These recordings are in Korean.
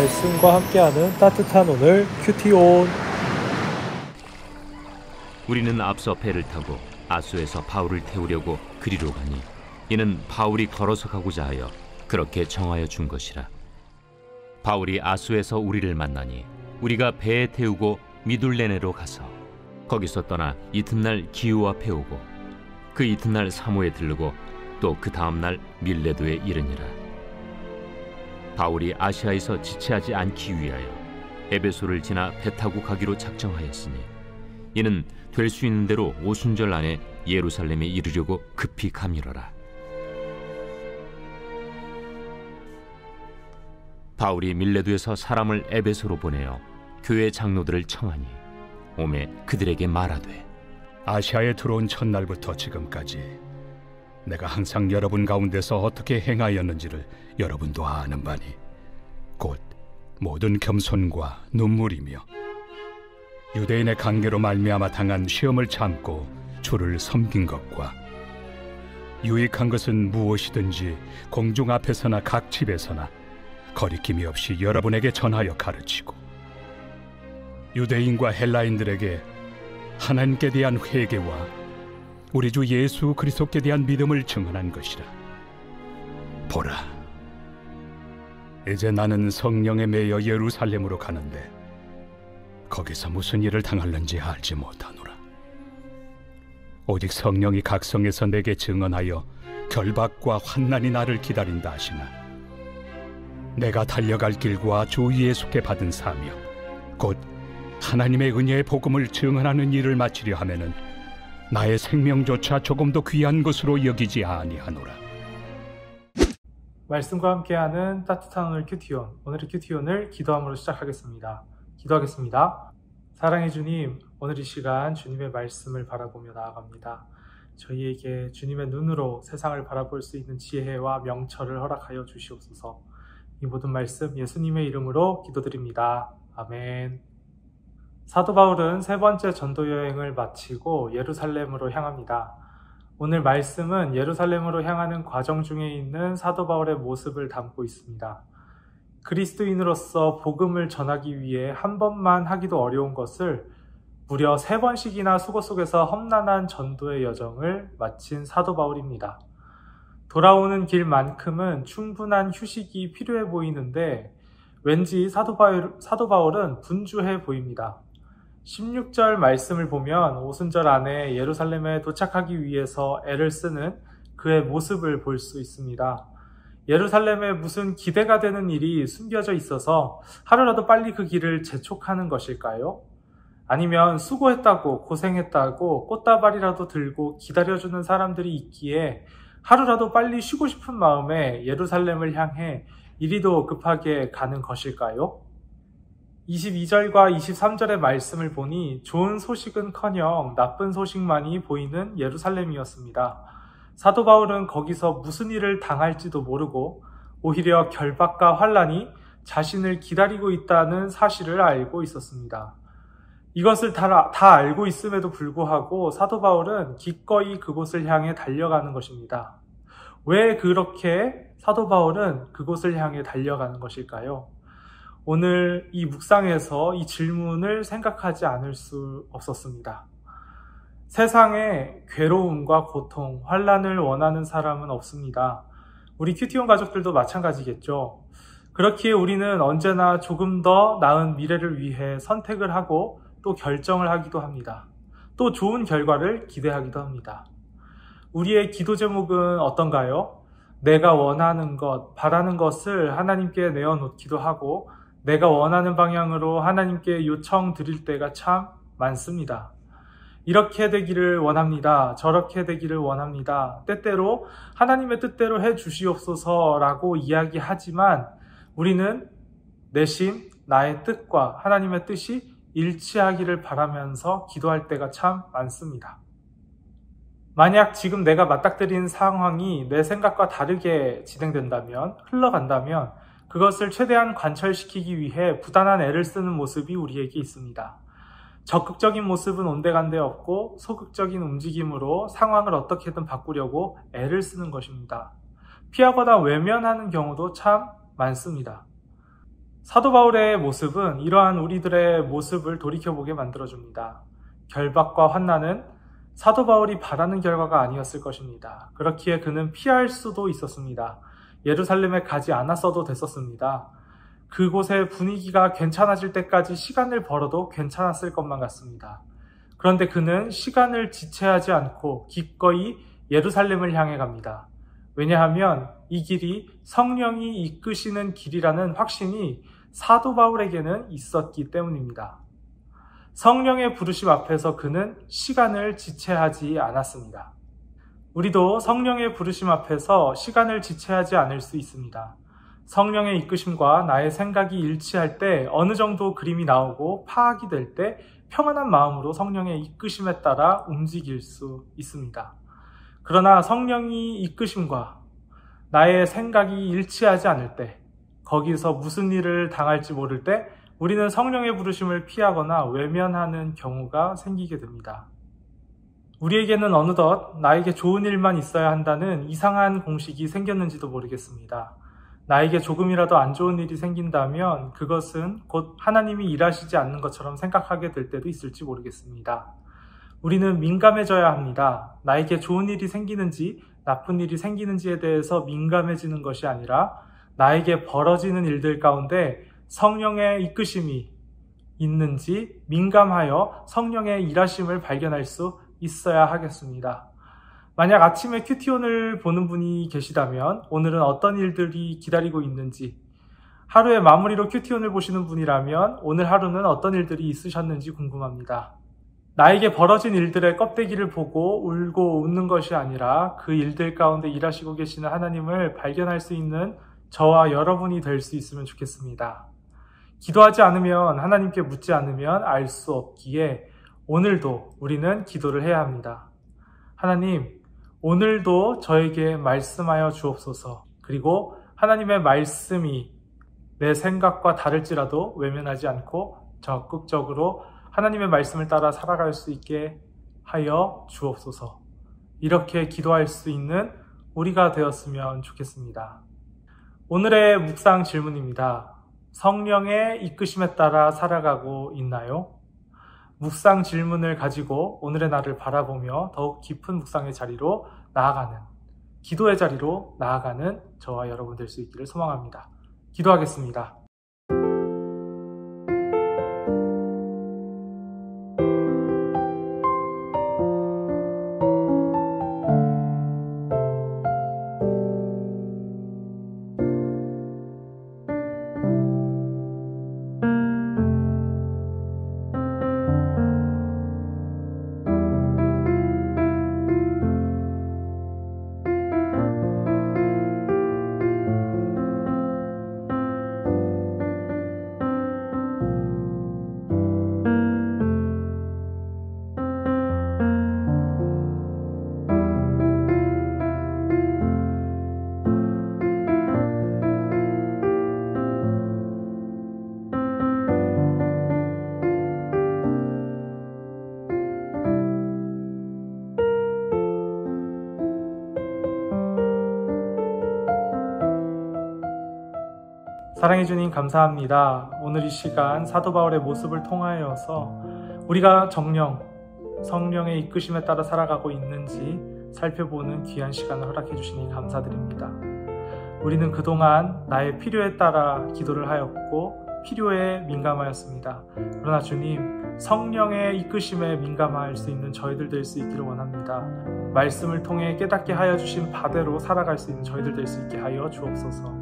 말씀과 함께하는 따뜻한 오늘 큐티온. 우리는 앞서 배를 타고 아수에서 바울을 태우려고 그리로 가니 이는 바울이 걸어서 가고자 하여 그렇게 정하여 준 것이라. 바울이 아수에서 우리를 만나니 우리가 배에 태우고 미둘레네로 가서 거기서 떠나 이튿날 기우 앞에 오고 그 이튿날 사모에 들르고 또 그 다음날 밀레도에 이르니라. 바울이 아시아에서 지체하지 않기 위하여 에베소를 지나 배 타고 가기로 작정하였으니 이는 될 수 있는 대로 오순절 안에 예루살렘에 이르려고 급히 가미러라. 바울이 밀레도에서 사람을 에베소로 보내어 교회 장로들을 청하니 오매 그들에게 말하되, 아시아에 들어온 첫날부터 지금까지 내가 항상 여러분 가운데서 어떻게 행하였는지를 여러분도 아는 바니 곧 모든 겸손과 눈물이며 유대인의 관계로 말미암아 당한 시험을 참고 주를 섬긴 것과 유익한 것은 무엇이든지 공중 앞에서나 각 집에서나 거리낌이 없이 여러분에게 전하여 가르치고 유대인과 헬라인들에게 하나님께 대한 회개와 우리 주 예수 그리스도께 대한 믿음을 증언한 것이라. 보라, 이제 나는 성령에 매여 예루살렘으로 가는데 거기서 무슨 일을 당할는지 알지 못하노라. 오직 성령이 각성에서 내게 증언하여 결박과 환난이 나를 기다린다 하시나 내가 달려갈 길과 주 예수께 받은 사명 곧 하나님의 은혜의 복음을 증언하는 일을 마치려 하면은 나의 생명조차 조금도 귀한 것으로 여기지 아니하노라. 말씀과 함께하는 따뜻한 오늘 큐티온. 오늘의 큐티온을 기도함으로 시작하겠습니다. 기도하겠습니다. 사랑의 주님, 오늘 이 시간 주님의 말씀을 바라보며 나아갑니다. 저희에게 주님의 눈으로 세상을 바라볼 수 있는 지혜와 명철을 허락하여 주시옵소서. 이 모든 말씀 예수님의 이름으로 기도드립니다. 아멘. 사도 바울은 세 번째 전도 여행을 마치고 예루살렘으로 향합니다. 오늘 말씀은 예루살렘으로 향하는 과정 중에 있는 사도 바울의 모습을 담고 있습니다. 그리스도인으로서 복음을 전하기 위해 한 번만 하기도 어려운 것을 무려 3번씩이나 수고 속에서 험난한 전도의 여정을 마친 사도 바울입니다. 돌아오는 길만큼은 충분한 휴식이 필요해 보이는데 왠지 사도 바울은 분주해 보입니다. 16절 말씀을 보면 오순절 안에 예루살렘에 도착하기 위해서 애를 쓰는 그의 모습을 볼 수 있습니다. 예루살렘에 무슨 기대가 되는 일이 숨겨져 있어서 하루라도 빨리 그 길을 재촉하는 것일까요? 아니면 수고했다고 고생했다고 꽃다발이라도 들고 기다려주는 사람들이 있기에 하루라도 빨리 쉬고 싶은 마음에 예루살렘을 향해 이리도 급하게 가는 것일까요? 22절과 23절의 말씀을 보니 좋은 소식은커녕 나쁜 소식만이 보이는 예루살렘이었습니다. 사도 바울은 거기서 무슨 일을 당할지도 모르고 오히려 결박과 환난이 자신을 기다리고 있다는 사실을 알고 있었습니다. 이것을 다 알고 있음에도 불구하고 사도 바울은 기꺼이 그곳을 향해 달려가는 것입니다. 왜 그렇게 사도 바울은 그곳을 향해 달려가는 것일까요? 오늘 이 묵상에서 이 질문을 생각하지 않을 수 없었습니다. 세상에 괴로움과 고통, 환난을 원하는 사람은 없습니다. 우리 큐티온 가족들도 마찬가지겠죠. 그렇기에 우리는 언제나 조금 더 나은 미래를 위해 선택을 하고 또 결정을 하기도 합니다. 또 좋은 결과를 기대하기도 합니다. 우리의 기도 제목은 어떤가요? 내가 원하는 것, 바라는 것을 하나님께 내어놓기도 하고 내가 원하는 방향으로 하나님께 요청 드릴 때가 참 많습니다. 이렇게 되기를 원합니다. 저렇게 되기를 원합니다. 때때로 하나님의 뜻대로 해주시옵소서라고 이야기하지만 우리는 내심 나의 뜻과 하나님의 뜻이 일치하기를 바라면서 기도할 때가 참 많습니다. 만약 지금 내가 맞닥뜨린 상황이 내 생각과 다르게 진행된다면, 흘러간다면 그것을 최대한 관철시키기 위해 부단한 애를 쓰는 모습이 우리에게 있습니다. 적극적인 모습은 온데간데 없고 소극적인 움직임으로 상황을 어떻게든 바꾸려고 애를 쓰는 것입니다. 피하거나 외면하는 경우도 참 많습니다. 사도 바울의 모습은 이러한 우리들의 모습을 돌이켜보게 만들어줍니다. 결박과 환난은 사도 바울이 바라는 결과가 아니었을 것입니다. 그렇기에 그는 피할 수도 있었습니다. 예루살렘에 가지 않았어도 됐었습니다. 그곳의 분위기가 괜찮아질 때까지 시간을 벌어도 괜찮았을 것만 같습니다. 그런데 그는 시간을 지체하지 않고 기꺼이 예루살렘을 향해 갑니다. 왜냐하면 이 길이 성령이 이끄시는 길이라는 확신이 사도 바울에게는 있었기 때문입니다. 성령의 부르심 앞에서 그는 시간을 지체하지 않았습니다. 우리도 성령의 부르심 앞에서 시간을 지체하지 않을 수 있습니다. 성령의 이끄심과 나의 생각이 일치할 때 어느 정도 그림이 나오고 파악이 될 때 평안한 마음으로 성령의 이끄심에 따라 움직일 수 있습니다. 그러나 성령이 이끄심과 나의 생각이 일치하지 않을 때, 거기서 무슨 일을 당할지 모를 때 우리는 성령의 부르심을 피하거나 외면하는 경우가 생기게 됩니다. 우리에게는 어느덧 나에게 좋은 일만 있어야 한다는 이상한 공식이 생겼는지도 모르겠습니다. 나에게 조금이라도 안 좋은 일이 생긴다면 그것은 곧 하나님이 일하시지 않는 것처럼 생각하게 될 때도 있을지 모르겠습니다. 우리는 민감해져야 합니다. 나에게 좋은 일이 생기는지 나쁜 일이 생기는지에 대해서 민감해지는 것이 아니라 나에게 벌어지는 일들 가운데 성령의 이끄심이 있는지 민감하여 성령의 일하심을 발견할 수 있어야 하겠습니다. 만약 아침에 큐티온을 보는 분이 계시다면 오늘은 어떤 일들이 기다리고 있는지, 하루의 마무리로 큐티온을 보시는 분이라면 오늘 하루는 어떤 일들이 있으셨는지 궁금합니다. 나에게 벌어진 일들의 껍데기를 보고 울고 웃는 것이 아니라 그 일들 가운데 일하시고 계시는 하나님을 발견할 수 있는 저와 여러분이 될 수 있으면 좋겠습니다. 기도하지 않으면, 하나님께 묻지 않으면 알 수 없기에 오늘도 우리는 기도를 해야 합니다. 하나님, 오늘도 저에게 말씀하여 주옵소서. 그리고 하나님의 말씀이 내 생각과 다를지라도 외면하지 않고 적극적으로 하나님의 말씀을 따라 살아갈 수 있게 하여 주옵소서. 이렇게 기도할 수 있는 우리가 되었으면 좋겠습니다. 오늘의 묵상 질문입니다. 성령의 이끄심에 따라 살아가고 있나요? 묵상 질문을 가지고 오늘의 나를 바라보며 더욱 깊은 묵상의 자리로 나아가는, 기도의 자리로 나아가는 저와 여러분 될 수 있기를 소망합니다. 기도하겠습니다. 사랑해 주님 감사합니다. 오늘 이 시간 사도 바울의 모습을 통하여서 우리가 정령 성령의 이끄심에 따라 살아가고 있는지 살펴보는 귀한 시간을 허락해 주시니 감사드립니다. 우리는 그동안 나의 필요에 따라 기도를 하였고 필요에 민감하였습니다. 그러나 주님, 성령의 이끄심에 민감할 수 있는 저희들 될 수 있기를 원합니다. 말씀을 통해 깨닫게 하여 주신 바대로 살아갈 수 있는 저희들 될 수 있게 하여 주옵소서.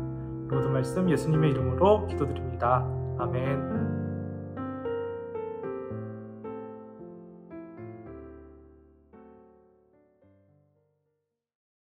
모든 말씀 예수님의 이름으로 기도드립니다. 아멘.